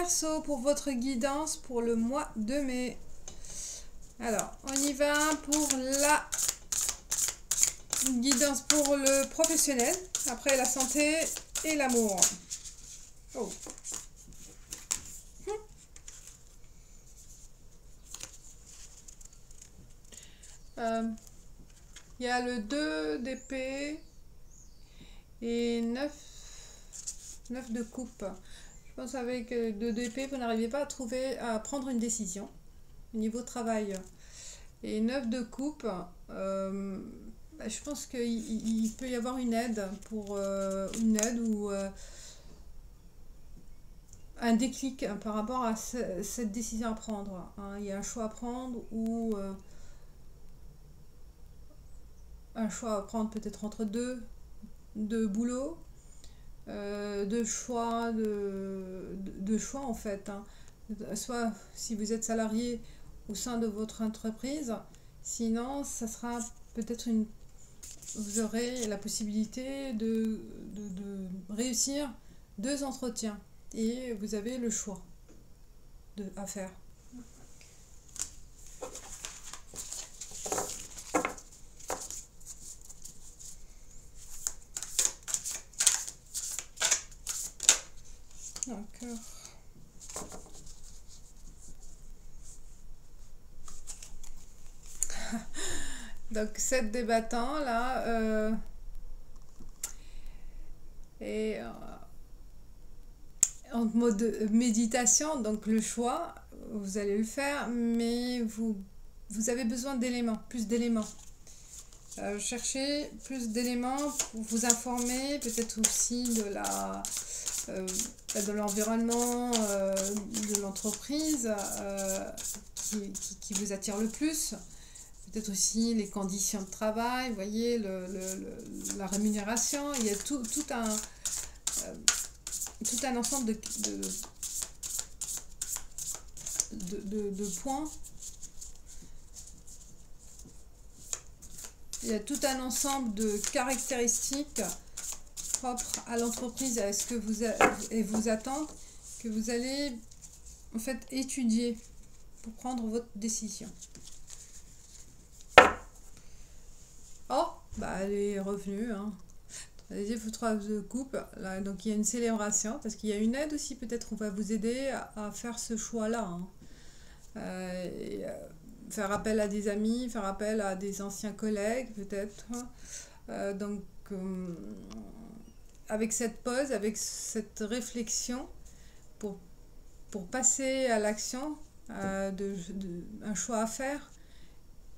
Verseau, pour votre guidance pour le mois de mai. Alors, on y va pour la guidance pour le professionnel, après la santé et l'amour. Oh. Il y a le 2 d'épée et 9 de coupe. Je pense avec 2 d'épée, vous n'arrivez pas à prendre une décision au niveau travail. Et 9 de coupe, je pense qu'il peut y avoir une aide ou un déclic par rapport à cette décision à prendre. Il y a un choix à prendre ou un choix à prendre peut-être entre deux boulots, de choix en fait. Soit si vous êtes salarié au sein de votre entreprise, sinon ça sera peut-être vous aurez la possibilité de réussir 2 entretiens et vous avez le choix à faire. D'accord. Donc 7 débattants là et en mode méditation, donc le choix vous allez le faire, mais vous avez besoin d'éléments, plus d'éléments. Cherchez plus d'éléments pour vous informer, peut-être aussi de l'environnement, de l'entreprise qui vous attire le plus. Peut-être aussi les conditions de travail, vous voyez, la rémunération. Il y a tout un ensemble de points. Il y a tout un ensemble de caractéristiques propres à l'entreprise, à ce que vous attentes, que vous allez en fait étudier pour prendre votre décision. Oh, elle est revenue. Les 3 de coupe, là, donc il y a une célébration, parce qu'il y a une aide aussi, peut-être on va vous aider à faire ce choix-là. Faire appel à des amis, faire appel à des anciens collègues, peut-être. Donc, avec cette pause, avec cette réflexion, pour passer à l'action, un choix à faire,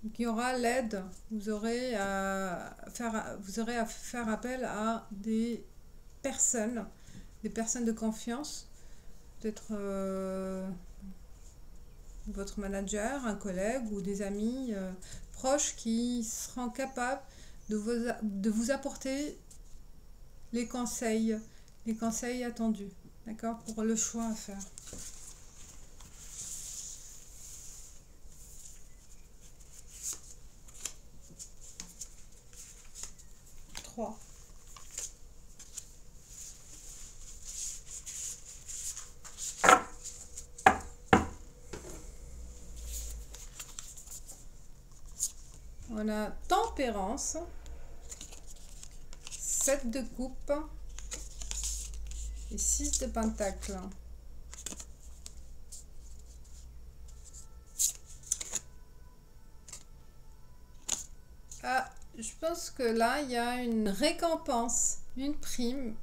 il y aura l'aide, vous aurez à faire appel à des personnes de confiance, peut-être votre manager, un collègue ou des amis proches qui seront capables de vous apporter les conseils attendus, d'accord, pour le choix à faire. On a tempérance, 7 de coupe et 6 de pentacle. Je pense que là, il y a une récompense, une prime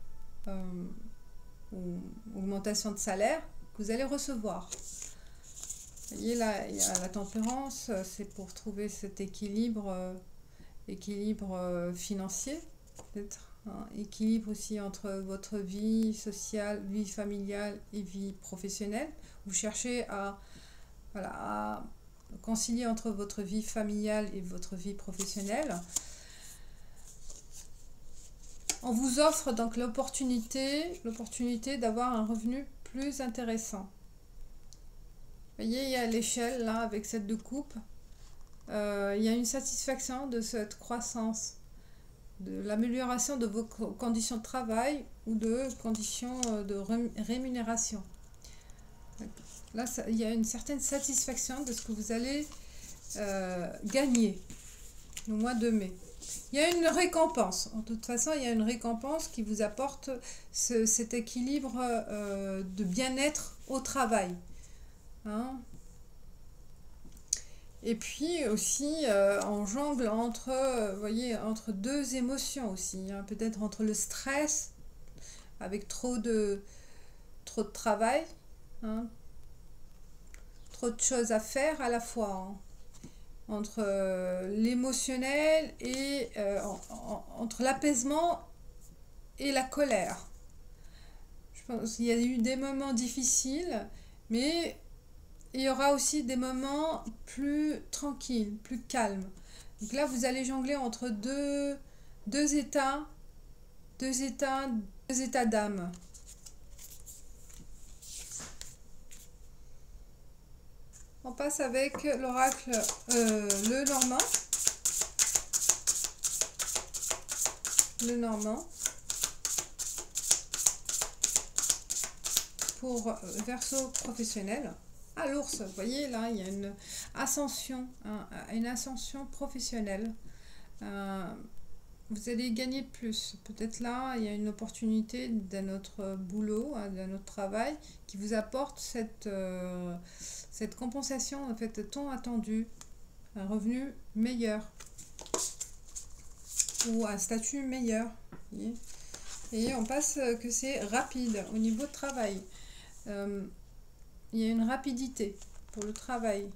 ou augmentation de salaire que vous allez recevoir. Vous voyez là, il y a la tempérance, c'est pour trouver cet équilibre financier, peut-être. Équilibre aussi entre votre vie sociale, vie familiale et vie professionnelle. Vous cherchez à concilier entre votre vie familiale et votre vie professionnelle. On vous offre donc l'opportunité d'avoir un revenu plus intéressant. Vous voyez, il y a l'échelle là avec cette de coupe. Il y a une satisfaction de cette croissance, de l'amélioration de vos conditions de travail ou de conditions de rémunération. là, il y a une certaine satisfaction de ce que vous allez gagner au mois de mai. Il y a une récompense. En toute façon, il y a une récompense qui vous apporte cet équilibre de bien-être au travail. Hein. Et puis aussi, on jongle entre, voyez, entre deux émotions aussi. Hein. Peut-être entre le stress, avec trop de travail, hein. Trop de choses à faire à la fois. Hein. Entre l'émotionnel et entre l'apaisement et la colère. Je pense qu'il y a eu des moments difficiles, mais il y aura aussi des moments plus tranquilles, plus calmes. Donc là, vous allez jongler entre deux états d'âme. On passe avec l'oracle le Normand pour Verseau professionnel. Ah, l'ours, vous voyez là, il y a une ascension professionnelle. Vous allez gagner plus. Peut-être là, il y a une opportunité d'un autre boulot, d'un autre travail qui vous apporte cette compensation, en fait, tant attendue, un revenu meilleur ou un statut meilleur. Voyez. Et on passe que c'est rapide au niveau de travail. Il y a une rapidité pour le travail.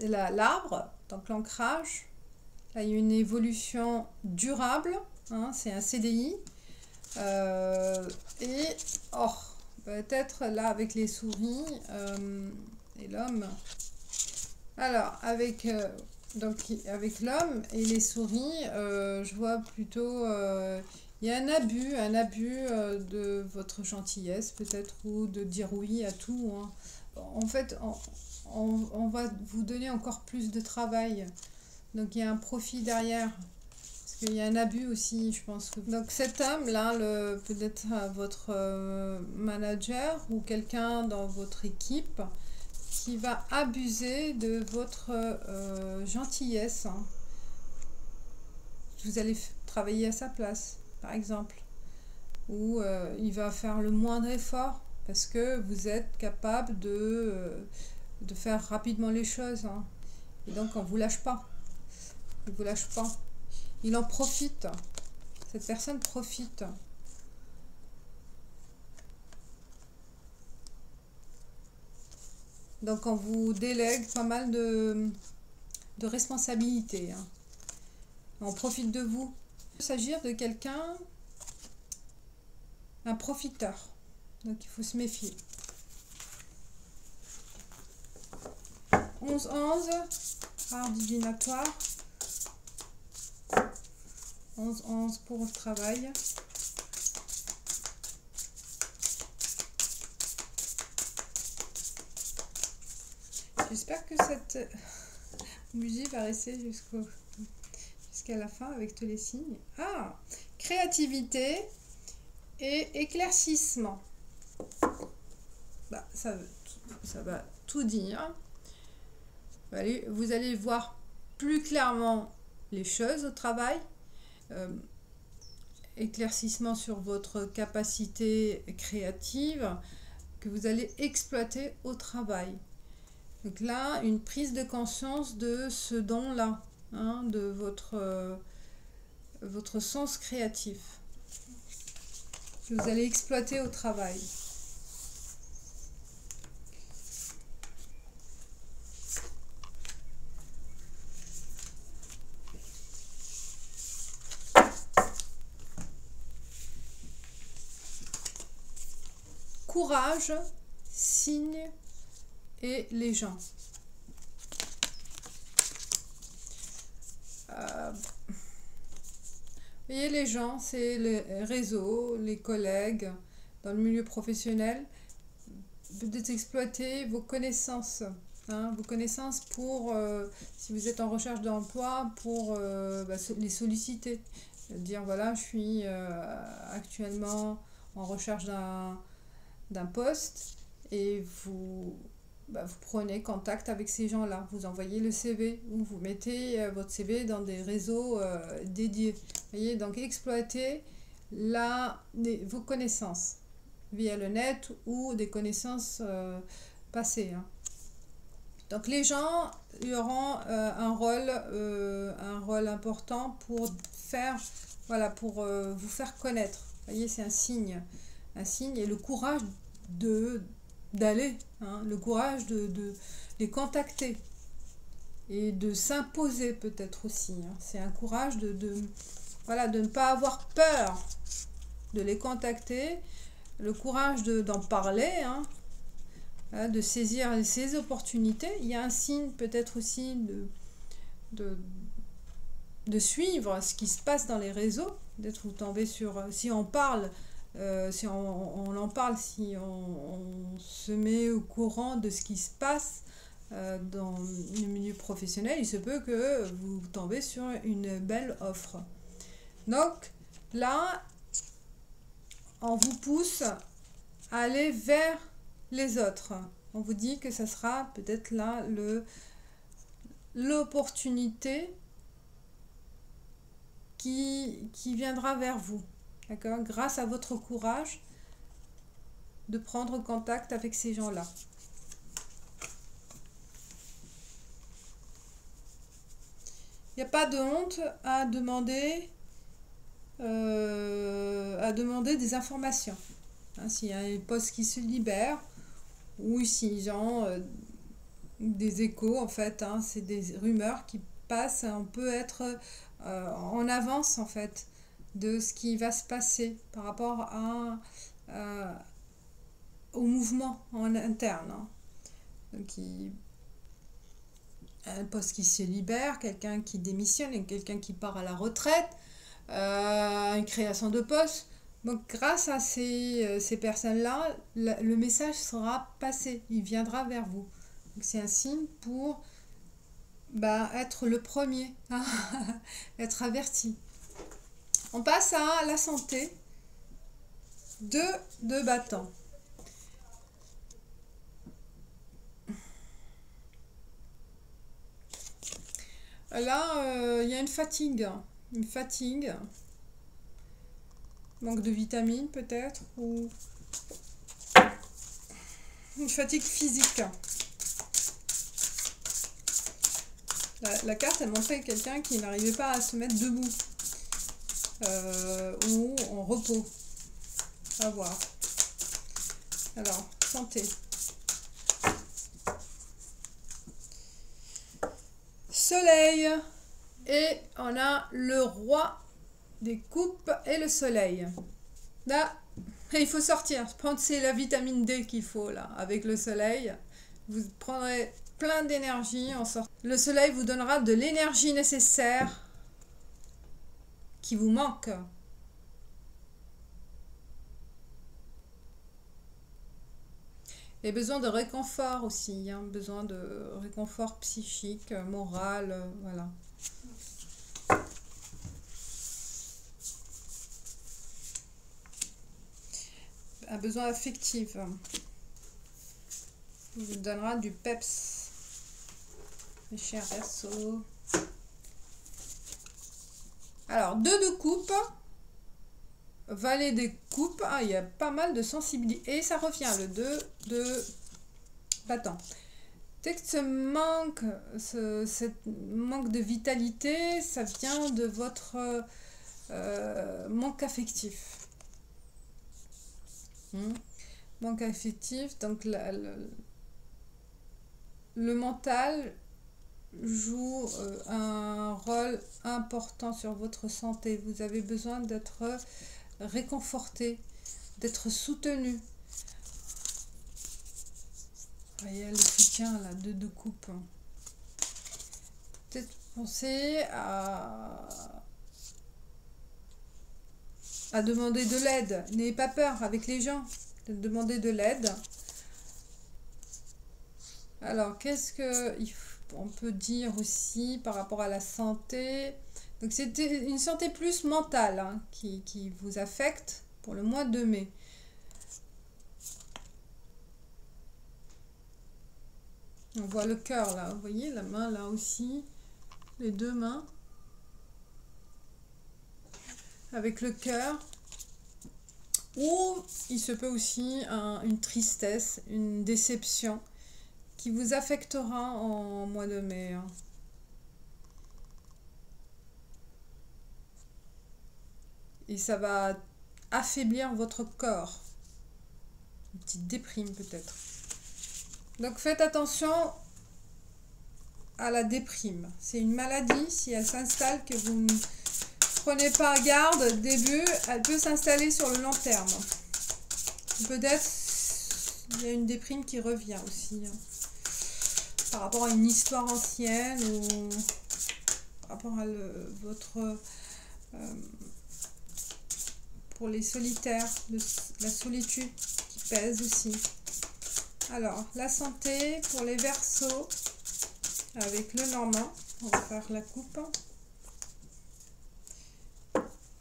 L'arbre, donc l'ancrage, là il y a une évolution durable, hein, c'est un CDI. Et peut-être là avec les souris et l'homme. Alors avec l'homme et les souris, je vois plutôt il y a un abus de votre gentillesse peut-être, ou de dire oui à tout. Hein. En fait, on va vous donner encore plus de travail. Donc il y a un profit derrière. Parce qu'il y a un abus aussi, je pense. Donc cet homme-là, peut-être votre manager ou quelqu'un dans votre équipe qui va abuser de votre gentillesse. Hein. Vous allez travailler à sa place, par exemple. Ou il va faire le moindre effort parce que vous êtes capable de faire rapidement les choses. Hein. Et donc on ne vous lâche pas. Il ne vous lâche pas. Il en profite. Cette personne profite. Donc on vous délègue pas mal de responsabilités. Hein. On profite de vous. Il peut s'agir de quelqu'un, un profiteur. Donc il faut se méfier. 11-11, rare divinatoire. 11-11 pour le travail. J'espère que cette musique va rester jusqu'à la fin avec tous les signes. Ah, créativité et éclaircissement. Bah, ça va tout dire. Vous allez voir plus clairement les choses au travail. Éclaircissement sur votre capacité créative que vous allez exploiter au travail. Donc là, une prise de conscience de ce don-là, hein, de votre sens créatif que vous allez exploiter au travail. Courage, signe et les gens. voyez, les gens, c'est le réseau, les collègues dans le milieu professionnel. Peut-être exploiter vos connaissances, hein, vos connaissances pour, si vous êtes en recherche d'emploi, pour les solliciter. Dire, voilà, je suis actuellement en recherche d'un poste et vous prenez contact avec ces gens-là. Vous envoyez le CV ou vous mettez votre CV dans des réseaux dédiés. Vous voyez, donc exploitez vos connaissances via le net ou des connaissances passées, hein. Donc les gens auront un rôle important pour faire, voilà, pour vous faire connaître. Vous voyez, c'est un signe et le courage d'aller, hein, le courage de les contacter et de s'imposer peut-être aussi, hein. C'est un courage voilà, de ne pas avoir peur de les contacter, le courage d'en parler, hein, de saisir ces opportunités. Il y a un signe peut-être aussi de, de suivre ce qui se passe dans les réseaux, d'être vous tombez sur, si on parle, si on en parle, si on se met au courant de ce qui se passe dans le milieu professionnel, il se peut que vous tombez sur une belle offre. Donc là, on vous pousse à aller vers les autres. On vous dit que ça sera peut-être là l'opportunité qui viendra vers vous, d'accord, grâce à votre courage de prendre contact avec ces gens-là. Il n'y a pas de honte à demander des informations. Hein, s'il y a un poste qui se libère, ou s'ils ont des échos, en fait, hein, c'est des rumeurs qui passent, on peut être en avance, en fait, de ce qui va se passer par rapport au mouvement en interne, hein. Donc, un poste qui se libère, quelqu'un qui démissionne, quelqu'un qui part à la retraite, une création de poste. Donc grâce à ces personnes-là, le message sera passé, il viendra vers vous. C'est un signe pour être le premier, hein, être averti. On passe à la santé. Deux bâtons. Là, il y a une fatigue. Manque de vitamines peut-être, ou une fatigue physique. La carte, elle montrait quelqu'un qui n'arrivait pas à se mettre debout ou en repos. À voir. Alors, santé. Soleil. Et on a le roi des coupes et le soleil. Là, il faut sortir. C'est la vitamine D qu'il faut là, avec le soleil. Vous prendrez plein d'énergie en sortant. Le soleil vous donnera de l'énergie nécessaire qui vous manque. Et besoin de réconfort aussi, hein, besoin de réconfort psychique, moral, voilà. Un besoin affectif. Il vous donnera du peps. Mes chers Verseaux. Alors, 2 de coupe. Valet des coupes. Ah, il y a pas mal de sensibilité. Et ça revient, le 2 de bâton. Peut-être que ce manque de vitalité, ça vient de votre manque affectif. Manque affectif, donc le mental joue un rôle important sur votre santé. Vous avez besoin d'être réconforté, d'être soutenu. Vous voyez le soutien là, de coupe. Peut-être penser à à demander de l'aide. N'ayez pas peur avec les gens de demander de l'aide. Alors, qu'est-ce que on peut dire aussi par rapport à la santé? Donc, c'était une santé plus mentale hein, qui vous affecte pour le mois de mai. On voit le cœur là, vous voyez la main là aussi, les deux mains. Avec le cœur. Ou il se peut aussi une tristesse, une déception qui vous affectera en mois de mai. Hein. Et ça va affaiblir votre corps. Une petite déprime peut-être. Donc faites attention à la déprime. C'est une maladie, si elle s'installe, que vous ne prenez pas garde au début, elle peut s'installer sur le long terme. Peut-être il y a une déprime qui revient aussi. Hein, par rapport à une histoire ancienne ou par rapport à votre... pour les solitaires, la solitude qui pèse aussi. Alors, la santé pour les Verseaux, avec le Normand, on va faire la coupe.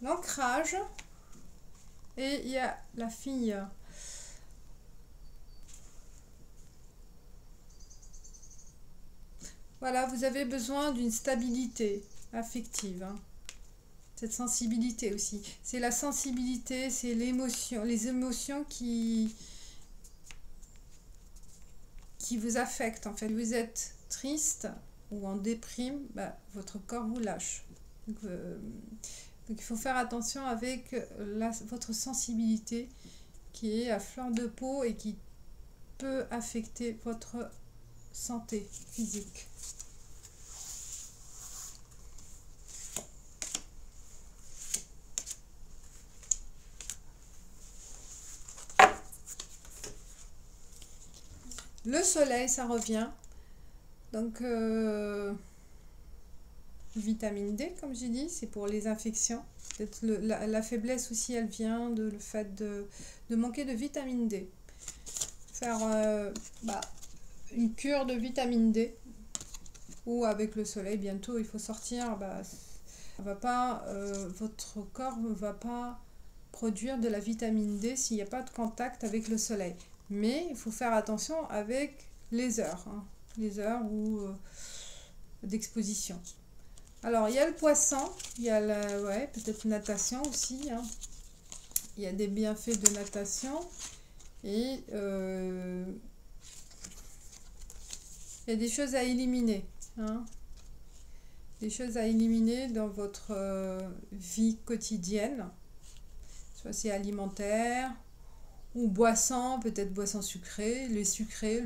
L'ancrage, et il y a la fille. Voilà, vous avez besoin d'une stabilité affective. Hein. Cette sensibilité aussi. C'est la sensibilité, c'est l'émotion, les émotions qui vous affectent. En fait, vous êtes triste ou en déprime, bah, votre corps vous lâche. Donc, il faut faire attention avec votre sensibilité qui est à fleur de peau et qui peut affecter votre santé physique. Le soleil, ça revient. Donc, vitamine D, comme j'ai dit, c'est pour les infections. Peut-être la faiblesse aussi, elle vient de le fait de manquer de vitamine D. Faire une cure de vitamine D. Ou avec le soleil, bientôt, il faut sortir. Votre corps ne va pas produire de la vitamine D s'il n'y a pas de contact avec le soleil. Mais il faut faire attention avec les heures. Hein, les heures d'exposition. Alors, il y a le poisson, il y a peut-être natation aussi. Hein. Il y a des bienfaits de natation. Et il y a des choses à éliminer. Hein. Des choses à éliminer dans votre vie quotidienne. Soit c'est alimentaire, ou boisson, peut-être boisson sucrée, le sucré,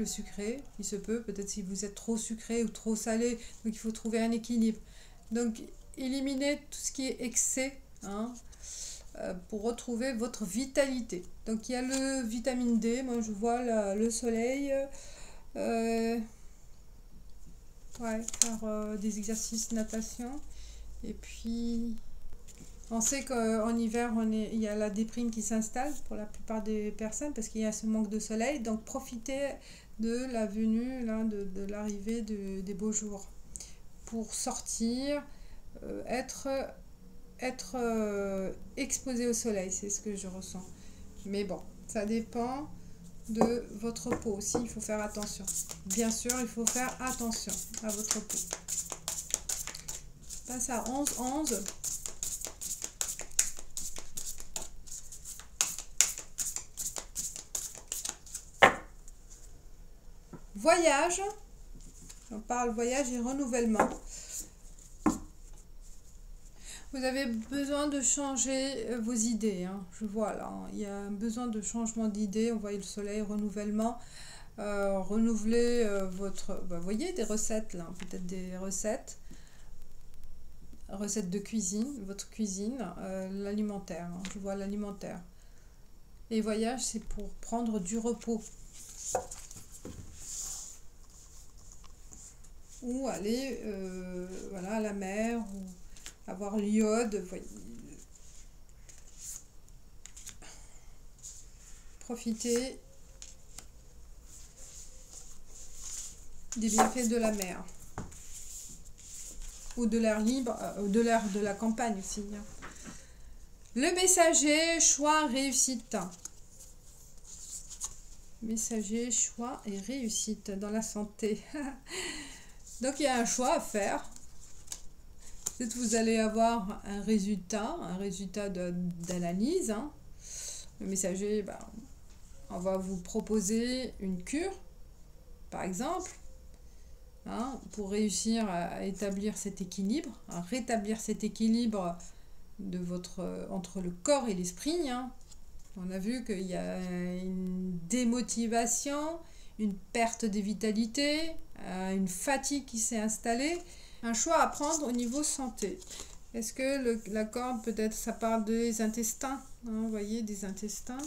il se peut, peut-être si vous êtes trop sucré ou trop salé, donc il faut trouver un équilibre. Donc, éliminez tout ce qui est excès hein, pour retrouver votre vitalité. Donc, il y a le vitamine D, moi je vois le soleil, faire des exercices de natation, et puis... On sait qu'en hiver, il y a la déprime qui s'installe pour la plupart des personnes parce qu'il y a ce manque de soleil. Donc, profitez de la venue, là, de l'arrivée des beaux jours pour sortir, être exposé au soleil. C'est ce que je ressens. Mais bon, ça dépend de votre peau aussi. Il faut faire attention. Bien sûr, il faut faire attention à votre peau. On passe à 11-11. Voyage, on parle voyage et renouvellement. Vous avez besoin de changer vos idées. Hein. Je vois là, il y a un besoin de changement d'idées. On voit le soleil, renouvellement. Renouveler votre... vous voyez des recettes là, peut-être des recettes. Recettes de cuisine, votre cuisine, l'alimentaire. Hein. Je vois l'alimentaire. Et voyage, c'est pour prendre du repos. Ou aller à la mer, ou avoir l'iode. profiter des bienfaits de la mer. Ou de l'air libre, de l'air de la campagne aussi. Le messager, choix, réussite. Messager, choix et réussite dans la santé. Donc il y a un choix à faire. Peut-être vous allez avoir un résultat d'analyse. Hein. Le messager, ben, on va vous proposer une cure, par exemple. Hein, pour réussir à établir cet équilibre, à rétablir cet équilibre de entre le corps et l'esprit. Hein. On a vu qu'il y a une démotivation, une perte de vitalité, une fatigue qui s'est installée. Un choix à prendre au niveau santé. Est-ce que la corde, peut-être, ça parle des intestins, hein, vous voyez, des intestins.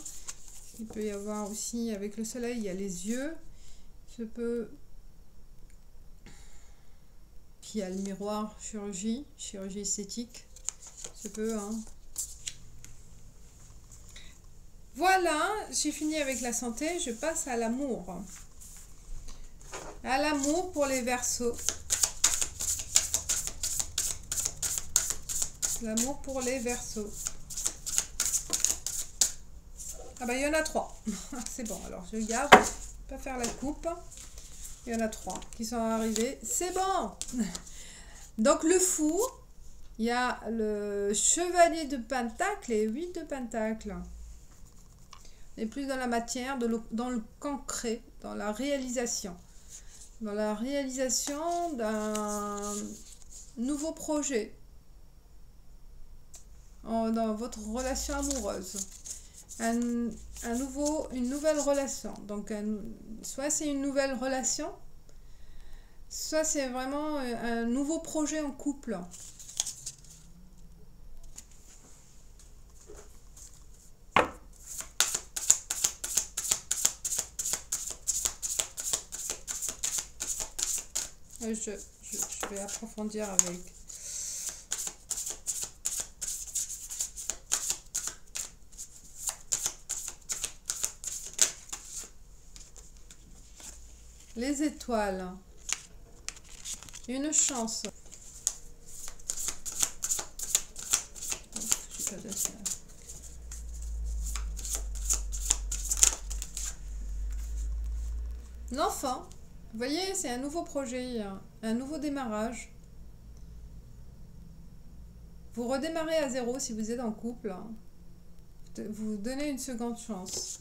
Il peut y avoir aussi, avec le soleil, il y a les yeux. Puis il y a le miroir, chirurgie esthétique. Hein. Voilà, j'ai fini avec la santé, je passe à l'amour. À l'amour pour les Verseaux. L'amour pour les Verseaux. Ah bah il y en a 3. C'est bon, alors je garde, je ne vais pas faire la coupe. Il y en a 3 qui sont arrivés. C'est bon. Donc le fou, il y a le chevalier de Pentacle et 8 de Pentacle. On est plus dans la matière, dans le concret, dans la réalisation. Dans la réalisation d'un nouveau projet. Dans votre relation amoureuse. Une nouvelle relation. Donc, soit c'est une nouvelle relation, soit c'est vraiment un nouveau projet en couple. Je vais approfondir avec. Les étoiles. Une chance. L'enfant. Vous voyez, c'est un nouveau projet, un nouveau démarrage. Vous redémarrez à zéro si vous êtes en couple. Vous donnez une seconde chance.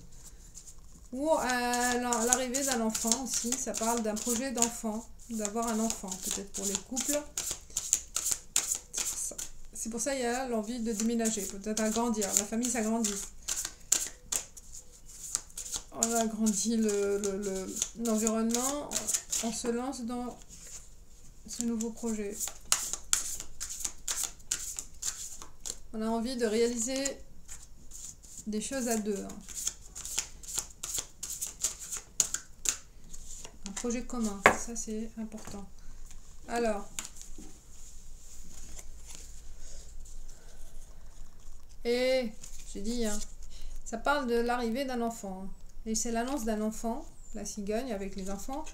Ou à l'arrivée d'un enfant aussi, ça parle d'un projet d'enfant, d'avoir un enfant, peut-être pour les couples. C'est pour ça qu'il y a l'envie de déménager, peut-être agrandir, la famille s'agrandit. On agrandit l'environnement, on se lance dans ce nouveau projet. On a envie de réaliser des choses à deux. Hein. Un projet commun, ça c'est important. Alors, et j'ai dit, hein, ça parle de l'arrivée d'un enfant. Hein. Et c'est l'annonce d'un enfant, la cigogne avec les enfants.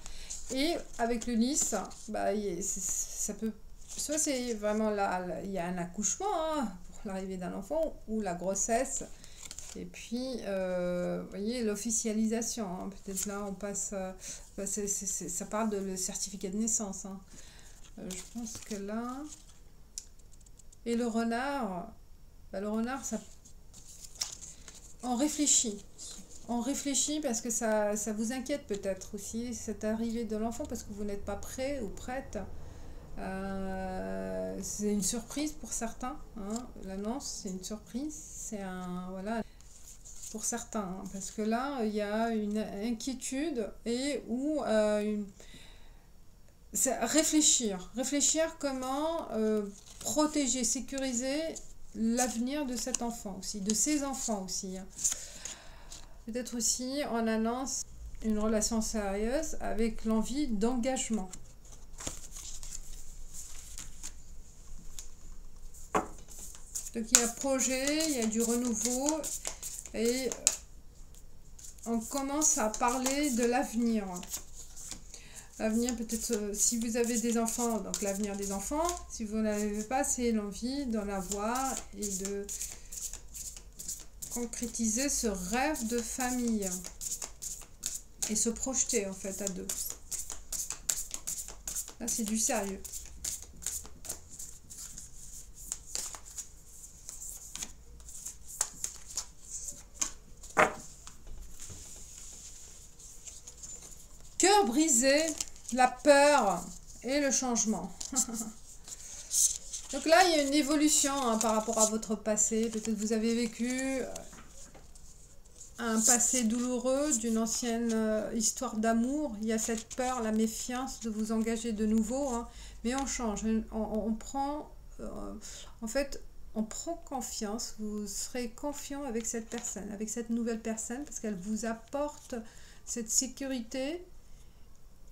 Et avec le lys, bah, ça peut... Soit c'est vraiment là, il y a un accouchement hein, pour l'arrivée d'un enfant, ou la grossesse. Et puis, vous voyez, l'officialisation. Hein, peut-être là, on passe... ça parle de le certificat de naissance. Hein. Je pense que là... Et le renard... Bah, le renard, ça... On réfléchit. On réfléchit parce que ça vous inquiète peut-être aussi, cette arrivée de l'enfant, parce que vous n'êtes pas prêt ou prête. C'est une surprise pour certains. Hein. L'annonce, c'est une surprise. C'est un... Voilà. Pour certains. Hein, parce que là, il y a une inquiétude et ou réfléchir. Réfléchir comment protéger, sécuriser l'avenir de cet enfant aussi, de ses enfants aussi. Hein. Peut-être aussi on annonce une relation sérieuse avec l'envie d'engagement. Donc il y a projet, il y a du renouveau et on commence à parler de l'avenir. L'avenir, peut-être, si vous avez des enfants, donc l'avenir des enfants. Si vous n'en avez pas, c'est l'envie d'en avoir et de concrétiser ce rêve de famille. Et se projeter, en fait, à deux. Là, c'est du sérieux. Cœur brisé, la peur et le changement. Donc là, il y a une évolution hein, par rapport à votre passé. Peut-être vous avez vécu un passé douloureux d'une ancienne histoire d'amour. Il y a cette peur, la méfiance de vous engager de nouveau. Hein. Mais on change, on prend... en fait, on prend confiance. Vous serez confiant avec cette personne, avec cette nouvelle personne, parce qu'elle vous apporte cette sécurité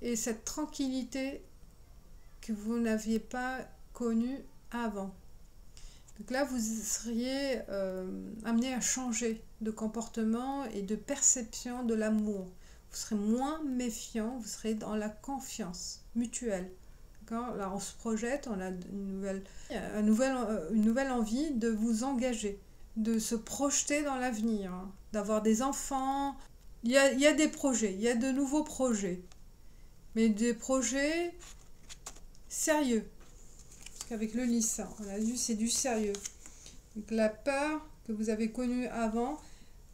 et cette tranquillité que vous n'aviez pas connue avant. Donc là, vous seriez amené à changer de comportement et de perception de l'amour. Vous serez moins méfiant, vous serez dans la confiance mutuelle. Là, on se projette, on a une nouvelle envie de vous engager, de se projeter dans l'avenir, hein, d'avoir des enfants. Il y a des projets, il y a de nouveaux projets. Mais des projets sérieux. Parce qu'avec le lys, on a vu, c'est du sérieux. Donc la peur que vous avez connue avant,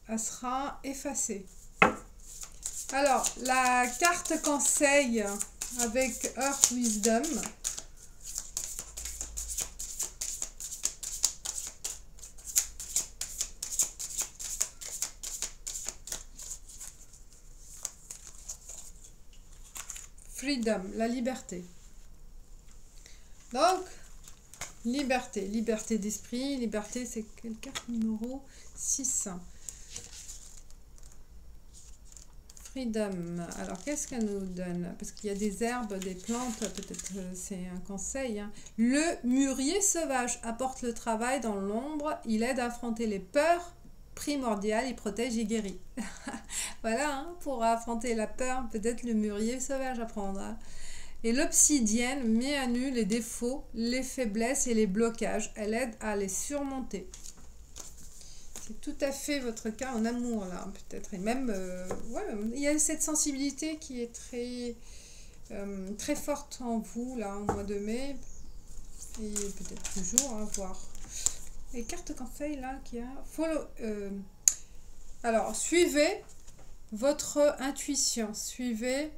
elle sera effacée. Alors, la carte conseil avec Earth Wisdom. Freedom, la liberté. Donc, liberté, liberté d'esprit, liberté, c'est quelle carte numéro 6. Freedom, alors qu'est-ce qu'elle nous donne? Parce qu'il y a des herbes, des plantes, peut-être c'est un conseil. Hein. Le mûrier sauvage apporte le travail dans l'ombre, il aide à affronter les peurs primordiales, il protège et guérit. Voilà, hein, pour affronter la peur, peut-être le mûrier sauvage à prendre. Hein. Et l'obsidienne met à nu les défauts, les faiblesses et les blocages. Elle aide à les surmonter. C'est tout à fait votre cas en amour, là, peut-être. Et même, ouais, il y a cette sensibilité qui est très forte en vous, là, au mois de mai. Et peut-être toujours, à voir. Les cartes conseils, là, qu'il y a. Alors, suivez votre intuition. Suivez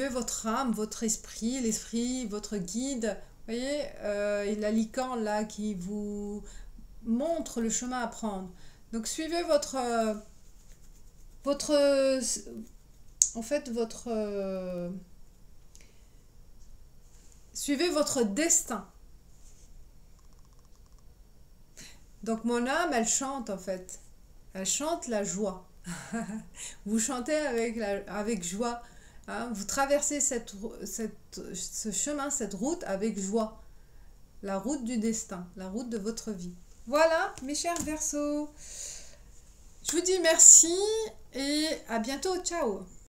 votre âme, votre esprit, l'esprit, votre guide. Vous voyez, la licorne là qui vous montre le chemin à prendre. Donc suivez suivez votre destin. Donc mon âme, elle chante en fait. Elle chante la joie. Vous chantez avec joie. Hein, vous traversez ce chemin, cette route avec joie. La route du destin, la route de votre vie. Voilà, mes chers Verseaux. Je vous dis merci et à bientôt. Ciao.